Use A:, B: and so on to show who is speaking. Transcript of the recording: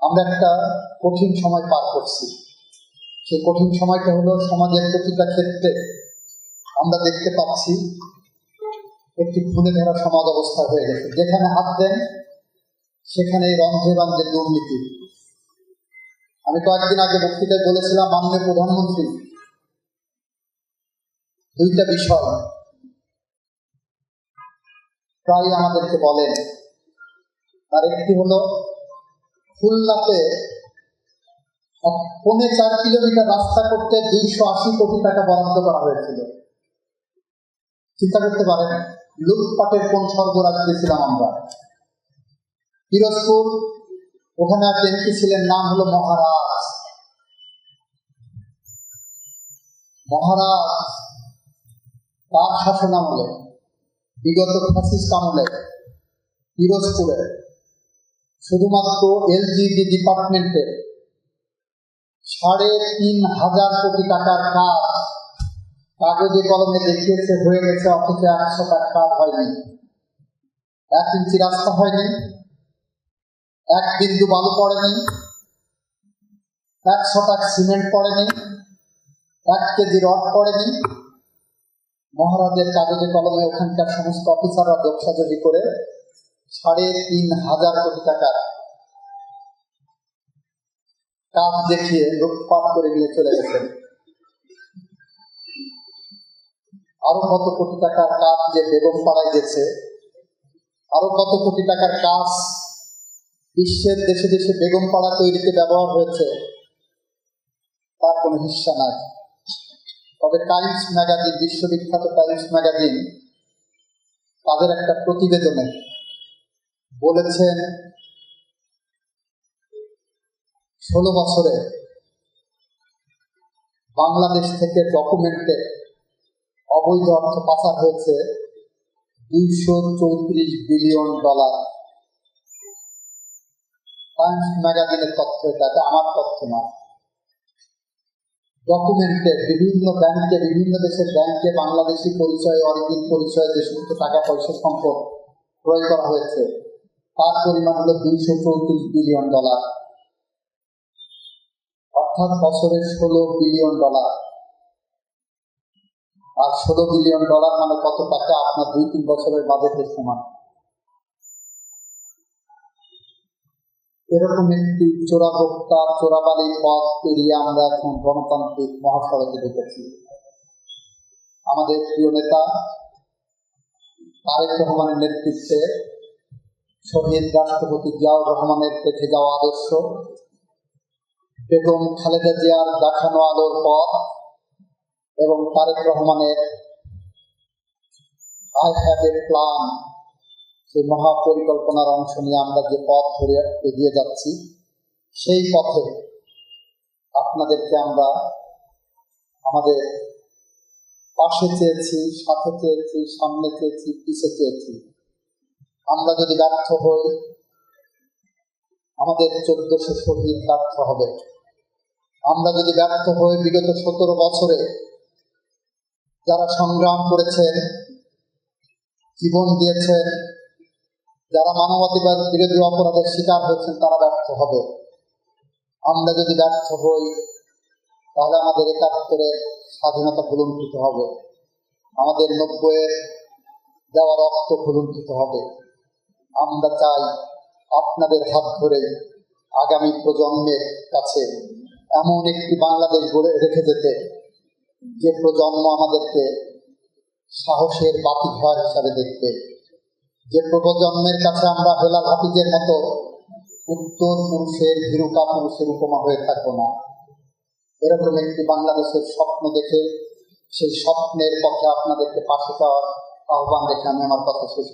A: আমরা একটা কঠিন সময় পার করছি। সেই কঠিন সময়টা হলো সমাজের প্রতিটা ক্ষেত্রে আমরা দেখতে পাচ্ছি একটি খুনে ধরা সমাজ অবস্থা হয়ে গেছে। যেখানে হাত দেন সেখানে রন্ধে রন্ধে দুর্নীতি। আমি কয়েকদিন আগে বক্তৃতায় বলেছিলাম, মাননীয় প্রধানমন্ত্রী দুইটা বিষয় প্রায় আমাদেরকে বলেন। তার একটি হলো খুলনাতে 4.5 কিলোমিটার রাস্তা করতে 280 কোটি টাকা বরাদ্দ করা হয়েছিল। চিন্তা করতে পারেন লুটপাটের কোন স্বর্গরাজ গেছিলাম আমরা। পিরোজপুর, ওখানে এক এমপি ছিলেন, নাম হলো মহারাজ। তার শাসনামলে, বিগত ফ্যাসিস্ট আমলে পিরোজপুরে শুধুমাত্র এলজিডি ডিপার্টমেন্টে 3,500 কোটি টাকার কাজ কাগজে কলমে দেখিয়েছে হয়ে গেছে, অথচ 100 টাকা কাজ হয়নি। 1 ইঞ্চি রাস্তা হয়নি, 1 বিন্দু বালু পড়েনি, 100 টাকা সিমেন্ট পড়েনি, 1 কেজি রড পড়েনি। মহারাজের কাগজে কলমে ওখানকার সমস্ত অফিসাররা যোগসাজগি করে 3,500 কোটি টাকার কাজ দেখিয়ে লুটপাট করে নিয়ে চলে গেছেন। আরো কত কোটি টাকার কাজ যে বেগম পাড়ায় গেছে, আরো কত কোটি টাকার কাজ বিশ্বের দেশে দেশে বেগম পাড়া তৈরিতে ব্যবহার হয়েছে, তার কোনো হিস্সা নাই। তবে টাইমস ম্যাগাজিন, বিশ্ববিখ্যাত টাইমস ম্যাগাজিন, তাদের একটা প্রতিবেদনে বলেছেন 16 বছরে বাংলাদেশ থেকে ডকুমেন্টে অবৈধ অর্থ পাচার হয়েছে $234 বিলিয়ন। টাইমস ম্যাগাজিনের তথ্য, এটা আমার তথ্য না। ডকুমেন্টে বিভিন্ন ব্যাংকে, বিভিন্ন দেশের ব্যাংকে বাংলাদেশি পরিচয়, অরিজিন পরিচয় যে সমস্ত টাকা পয়সা সম্পদ ক্রয় করা হয়েছে তার পরিমাণ হলো $234 বিলিয়ন, অর্থাৎ বছরে $16 বিলিয়ন। আর $16 বিলিয়ন মানে কত টাকা? আপনার 2-3 বছরের বাজেটের সমান। এরকম একটি চোরাভোক্তা, চোরাবালির পথ পেরিয়ে আমরা এখন গণতান্ত্রিক মহাসড়কে ঢুকেছি। আমাদের প্রিয় নেতা তারেক রহমানের নেতৃত্বে শহীদ রাষ্ট্রপতি জিয়াউর রহমানের দেখে যাওয়া আদর্শ, বেগম খালেদা জিয়ার দেখানো আলোর পথ এবং তারেক রহমানের আই হ্যাভ এ প্ল্যান, সেই মহাপরিকল্পনার অংশ নিয়ে আমরা যে পথ ধরে এগিয়ে যাচ্ছি, সেই পথে আপনাদেরকে আমরা আমাদের পাশে চেয়েছি, সাথে চেয়েছি, সামনে চেয়েছি, পিছে চেয়েছি। আমরা যদি ব্যর্থ হই, আমাদের 1400 শহীদ ব্যর্থ হবে। আমরা যদি ব্যর্থ হই, বিগত 17 বছরে যারা সংগ্রাম করেছেন, জীবন দিয়েছেন, যারা মানবাধিকার বিরোধী অপরাধের শিকার হয়েছেন, তারা ব্যর্থ হবে। আমরা যদি ব্যর্থ হই, তাহলে আমাদের 71-এর স্বাধীনতা ভুলুণ্ঠিত হবে, আমাদের 90-এর দেওয়া রক্ত ভুলুণ্ঠিত হবে। আমরা চাই আপনাদের হাত ধরে আগামী প্রজন্মের কাছে এমন একটি বাংলাদেশ গড়ে রেখে যেতে, যে প্রজন্ম আমাদেরকে সাহসের বাতিঘর হিসাবে দেখবে, যে প্রজন্মের কাছে আমরা হেলাল হাফিজের মতো উত্তর পুরুষের, ভীরুকা পুরুষের উপমা হয়ে থাকবো না। এরকম একটি বাংলাদেশের স্বপ্ন দেখে সেই স্বপ্নের পথে আপনাদেরকে পাশে পাওয়ার আহ্বান রেখে আমি আমার কথা শেষ